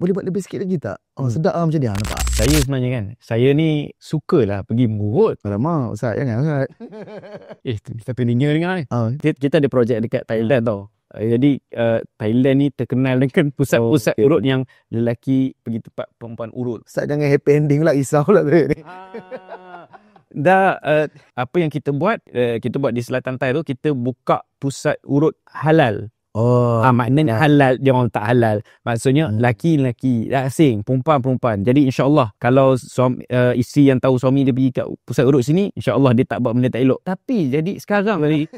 boleh buat lebih sikit lagi tak? Sedap lah macam ni nampak. Saya sebenarnya kan, saya ni sukalah pergi mengurut. Alamak Ustaz, jangan Ustaz. Tapi dengar ni. Kita ada projek dekat Thailand tau. Jadi Thailand ni terkenal dengan pusat-pusat urut yang lelaki pergi tempat perempuan urut. Ustaz jangan happy ending lah, risau lah ni. Dah apa yang kita buat di selatan Thai tu, kita buka pusat urut halal. Maknanya halal, dia orang tak halal. Maksudnya laki-laki asing, perempuan-perempuan. Jadi insya-Allah kalau isteri yang tahu suami dia pergi kat pusat urut sini, insya-Allah dia tak buat benda tak elok. Tapi jadi sekarang ni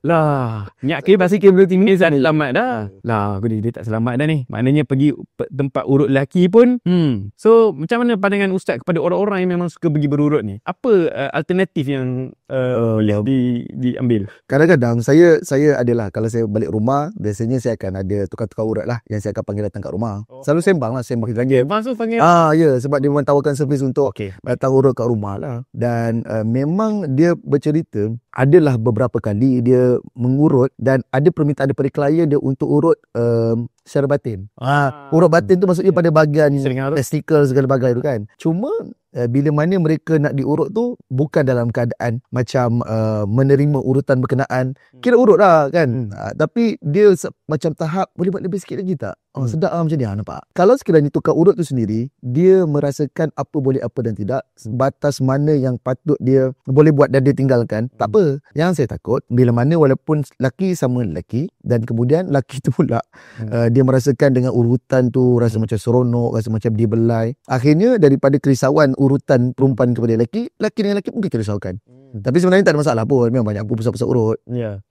lah, nyak ke pasti ke belum timis selamat dah. Lah, dia tak selamat dah ni. Maknanya pergi tempat urut lelaki pun. So, macam mana pandangan Ustaz kepada orang-orang yang memang suka pergi berurut ni? Apa alternatif yang diambil? Kadang-kadang saya adalah, kalau saya balik rumah, biasanya saya akan ada tukar-tukar urut lah yang saya akan panggil datang kat rumah. Selalu sembang kita panggil. Masuk panggil. Ya, sebab dia memang tawarkan servis untuk datang urut kat rumah lah. Dan memang dia bercerita adalah beberapa kali dia mengurut dan ada permintaan daripada klien dia untuk urut secara batin. Urut batin tu maksudnya pada bahagian testikel segala bagai tu kan. Cuma bila mana mereka nak diurut tu bukan dalam keadaan macam menerima urutan berkenaan, kira urut lah kan. Tapi dia macam tahap boleh buat lebih sikit lagi tak? Sedap lah macam ni nampak. Kalau sekiranya tukar urut tu sendiri, dia merasakan apa boleh apa dan tidak, batas mana yang patut dia boleh buat dan dia tinggalkan, tak apa. Yang saya takut bila mana walaupun lelaki sama lelaki dan kemudian lelaki tu pula dia merasakan dengan urutan tu rasa macam seronok, rasa macam dibelai, akhirnya daripada kerisauan urutan perempuan kepada lelaki, lelaki dengan lelaki mungkin kerisaukan. Tapi sebenarnya tak ada masalah pun, memang banyak pun pusat-pusat urut.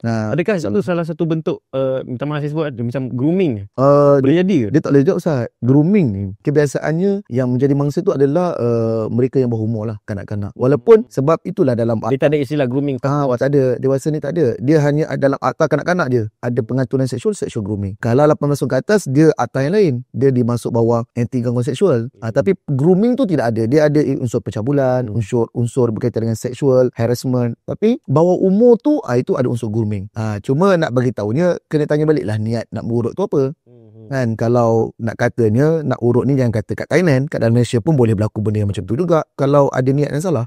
Adakah itu salah satu bentuk minta maaf saya sebut macam grooming? Boleh jadi ke? Dia tak boleh jawab Ustaz. Grooming ni kebiasaannya yang menjadi mangsa tu adalah mereka yang berumur lah, kanak-kanak. Walaupun sebab itulah dalam dia tak ada istilah grooming. Tak ada. Dewasa ni tak ada. Dia hanya dalam akta kanak-kanak je ada pengaturan sexual grooming. Kalau 18 tahun ke atas, dia akta yang lain. Dia dimasuk bawah anti gangguan seksual. Tapi grooming tu tidak ada. Dia ada unsur pencabulan, unsur berkaitan dengan seksual, harassment. Tapi bawah umur tu itu ada unsur grooming. Cuma nak bagi tahunya kena tanya baliklah niat nak mengurut tu apa. Kan, kalau nak katanya nak urut ni jangan kata kat Thailand, kat dalam Malaysia pun boleh berlaku benda yang macam tu juga kalau ada niat yang salah.